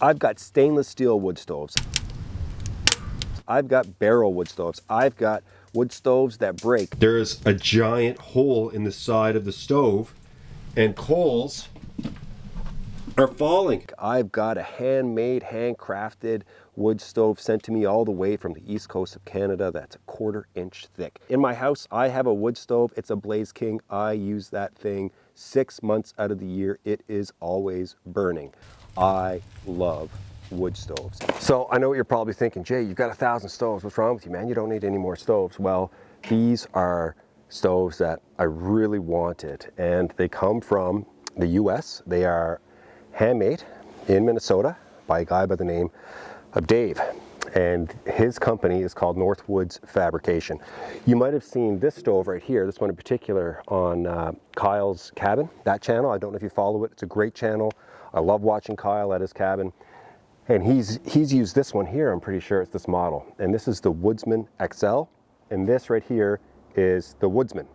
I've got stainless steel wood stoves. I've got barrel wood stoves. I've got wood stoves that break. There's a giant hole in the side of the stove and coals are falling. I've got a handmade, handcrafted wood stove sent to me all the way from the east coast of Canada that's a 1/4 inch thick. In my house, I have a wood stove. It's a Blaze King. I use that thing 6 months out of the year. It is always burning. I love wood stoves. So I know what you're probably thinking, Jay, you've got 1,000 stoves. What's wrong with you, man? You don't need any more stoves. Well, these are stoves that I really wanted, and they come from the US. They are handmade in Minnesota by a guy by the name of Dave, and his company is called Northwoods Fabrication. You might have seen this stove right here, this one in particular, on Kyle's cabin, that channel. I don't know if you follow it. It's a great channel. I love watching Kyle at his cabin. And he's used this one here. I'm pretty sure it's this model. And this is the Woodsman XL. And this right here is the Woodsman.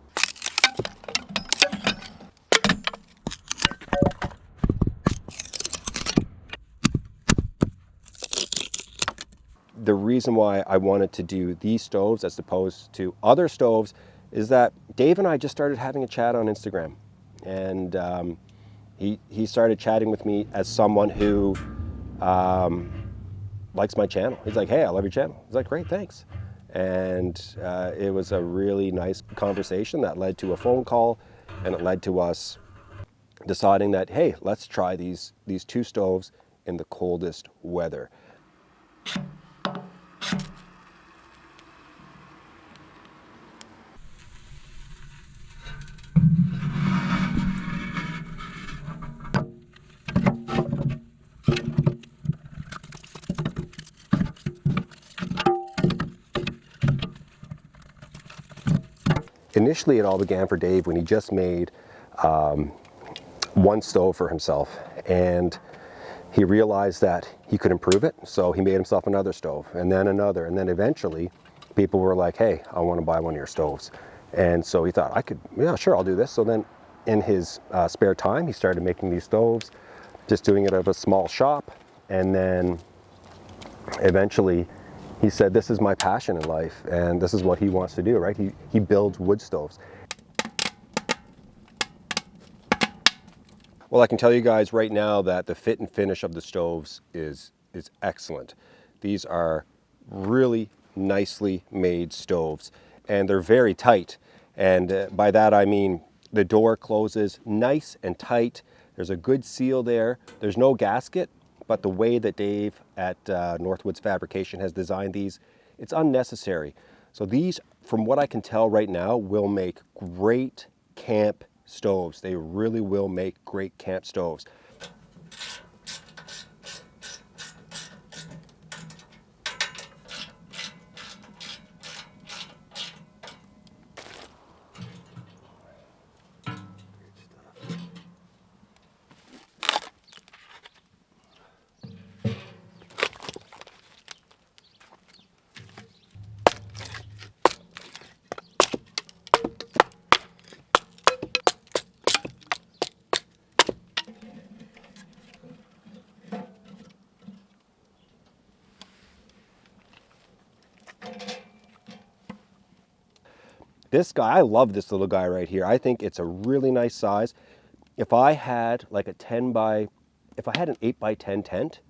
The reason why I wanted to do these stoves as opposed to other stoves is that Dave and I just started having a chat on Instagram. And he started chatting with me as someone who likes my channel. He's like, hey, I love your channel. I was like, great, thanks. And it was a really nice conversation that led to a phone call, and it led to us deciding that, hey, let's try these 2 stoves in the coldest weather. Initially, it all began for Dave when he just made one stove for himself, and he realized that he could improve it, so he made himself another stove, and then another, and then eventually people were like, hey, I want to buy one of your stoves. And so he thought, yeah, sure, I'll do this. So then in his spare time, he started making these stoves, just doing it at a small shop, and then eventually he said, this is my passion in life, and this is what he wants to do, right? He builds wood stoves. Well, I can tell you guys right now that the fit and finish of the stoves is excellent. These are really nicely made stoves, and they're very tight. And by that I mean the door closes nice and tight. There's a good seal there. There's no gasket. But the way that Dave at Northwoods Fabrication has designed these, it's unnecessary. So these, from what I can tell right now, will make great camp stoves. They really will make great camp stoves. This guy, I love this little guy right here. I think it's a really nice size. If I had like if I had an 8x10 tent,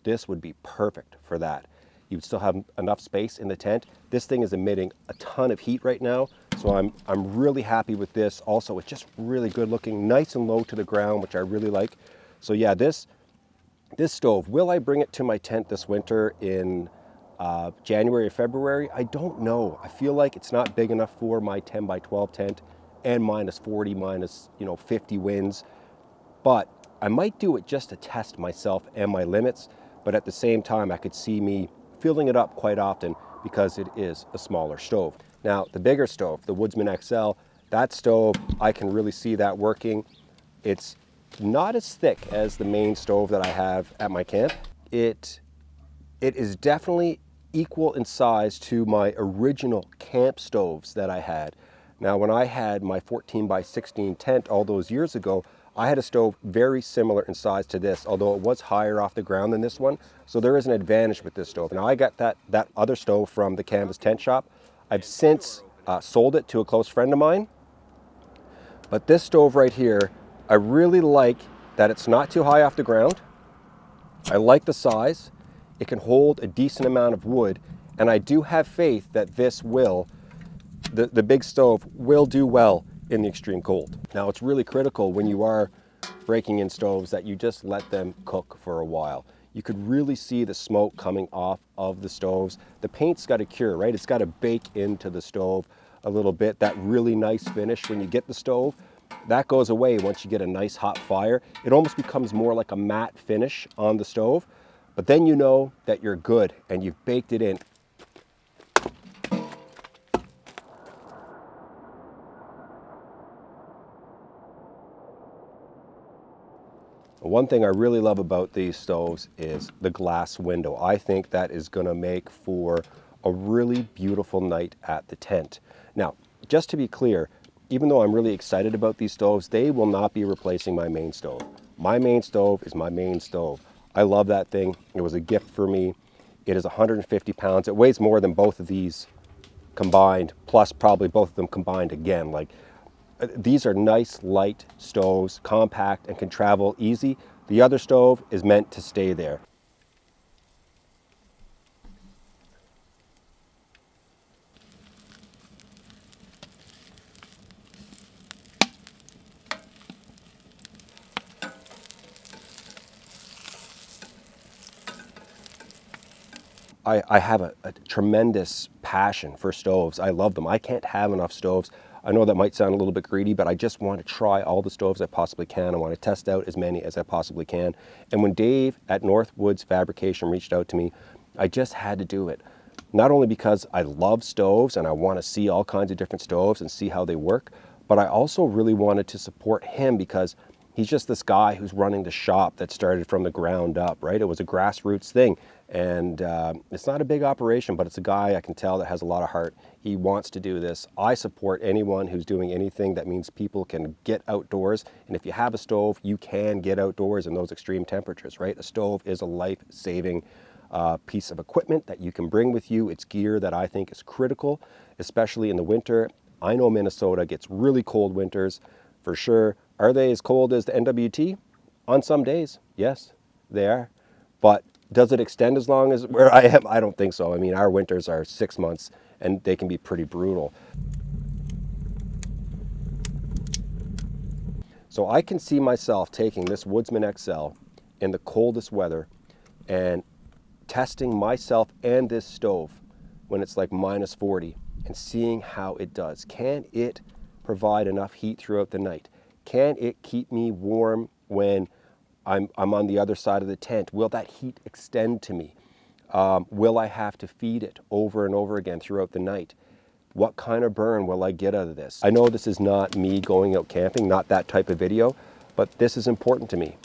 this would be perfect for that. You'd still have enough space in the tent. This thing is emitting a ton of heat right now, so I'm really happy with this. Also, it's just really good looking, nice and low to the ground, which I really like. So yeah, this stove, will I bring it to my tent this winter in January or February? I don't know. I feel like it's not big enough for my 10x12 tent and -40, -50 winds. But I might do it just to test myself and my limits. But at the same time, I could see me filling it up quite often because it is a smaller stove. Now, the bigger stove, the Woodsman XL, that stove, I can really see that working. It's not as thick as the main stove that I have at my camp. It is definitely equal in size to my original camp stoves that I had. Now, when I had my 14x16 tent all those years ago, I had a stove very similar in size to this, although it was higher off the ground than this one. So there is an advantage with this stove. Now I got that other stove from the Canvas Tent Shop. I've since sold it to a close friend of mine. But this stove right here, I really like that it's not too high off the ground. I like the size. It can hold a decent amount of wood. And I do have faith that this will, the big stove will do well in the extreme cold. Now it's really critical when you are breaking in stoves that you just let them cook for a while. You could really see the smoke coming off of the stoves. The paint's got to cure, right? It's got to bake into the stove a little bit. That really nice finish when you get the stove, that goes away once you get a nice hot fire. It almost becomes more like a matte finish on the stove, but then you know that you're good and you've baked it in. One thing I really love about these stoves is the glass window. I think that is going to make for a really beautiful night at the tent. Now, just to be clear, even though I'm really excited about these stoves, they will not be replacing my main stove. My main stove is my main stove. I love that thing. It was a gift for me. It is 150 pounds. It weighs more than both of these combined, plus probably both of them combined again. Like, these are nice, light stoves, compact, and can travel easy. The other stove is meant to stay there. I have a tremendous passion for stoves. I love them. I can't have enough stoves. I know that might sound a little bit greedy, but I just want to try all the stoves I possibly can. I want to test out as many as I possibly can. And when Dave at Northwoods Fabrication reached out to me, I just had to do it. Not only because I love stoves and I want to see all kinds of different stoves and see how they work, but I also really wanted to support him because he's just this guy who's running the shop that started from the ground up, right? It was a grassroots thing. And it's not a big operation, but it's a guy I can tell that has a lot of heart. He wants to do this. I support anyone who's doing anything that means people can get outdoors. And if you have a stove, you can get outdoors in those extreme temperatures, right? A stove is a life-saving piece of equipment that you can bring with you. It's gear that I think is critical, especially in the winter. I know Minnesota gets really cold winters, for sure. Are they as cold as the NWT? On some days, yes, they are. But does it extend as long as where I am? I don't think so. I mean, our winters are 6 months and they can be pretty brutal. So I can see myself taking this Woodsman XL in the coldest weather and testing myself and this stove when it's like minus 40 and seeing how it does. Can it provide enough heat throughout the night? Can it keep me warm when I'm on the other side of the tent? Will that heat extend to me? Will I have to feed it over and over again throughout the night? What kind of burn will I get out of this? I know this is not me going out camping, not that type of video, but this is important to me.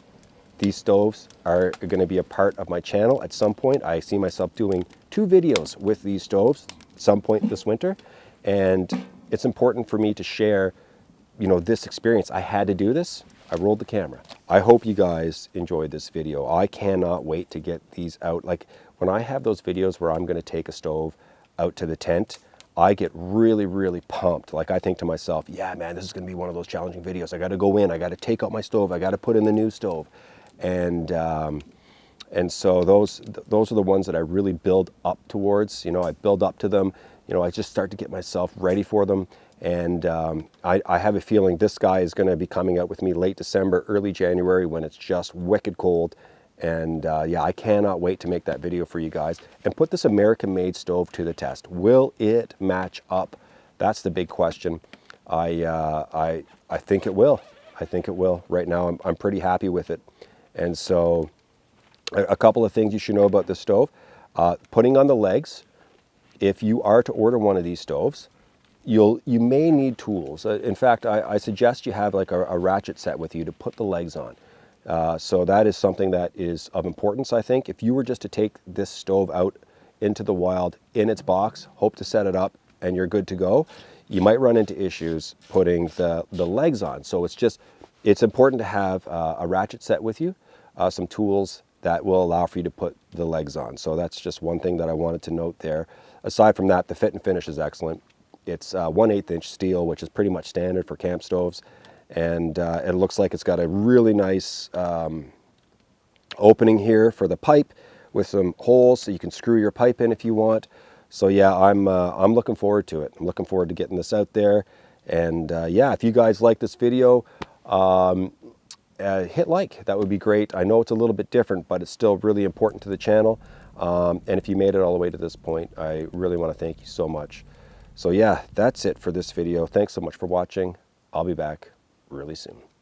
These stoves are going to be a part of my channel at some point. I see myself doing 2 videos with these stoves at some point this winter, and it's important for me to share, you know, this experience. I had to do this. I rolled the camera. I hope you guys enjoyed this video. I cannot wait to get these out. Like when I have those videos where I'm going to take a stove out to the tent, I get really, really pumped. Like I think to myself, yeah, man, this is going to be one of those challenging videos. I got to go in, I got to take out my stove, I got to put in the new stove. And so those are the ones that I really build up towards. You know, I build up to them. You know, I just start to get myself ready for them. And I have a feeling this guy is going to be coming out with me late December, early January when it's just wicked cold. And yeah, I cannot wait to make that video for you guys and put this American-made stove to the test. Will it match up? That's the big question. I think it will. I think it will. Right now, I'm pretty happy with it. And so a couple of things you should know about this stove. Putting on the legs, if you are to order one of these stoves, you may need tools. In fact, I suggest you have like a ratchet set with you to put the legs on. So that is something that is of importance, I think. If you were just to take this stove out into the wild in its box, hope to set it up, and you're good to go, you might run into issues putting the legs on. So it's just, it's important to have a ratchet set with you, some tools that will allow for you to put the legs on. So that's just one thing that I wanted to note there. Aside from that, the fit and finish is excellent. It's 1/8 inch steel, which is pretty much standard for camp stoves. And it looks like it's got a really nice opening here for the pipe with some holes so you can screw your pipe in if you want. So yeah, I'm looking forward to it. I'm looking forward to getting this out there. And yeah, if you guys like this video, hit like. That would be great. I know it's a little bit different, but it's still really important to the channel. And if you made it all the way to this point, I really want to thank you so much. So yeah, that's it for this video. Thanks so much for watching. I'll be back really soon.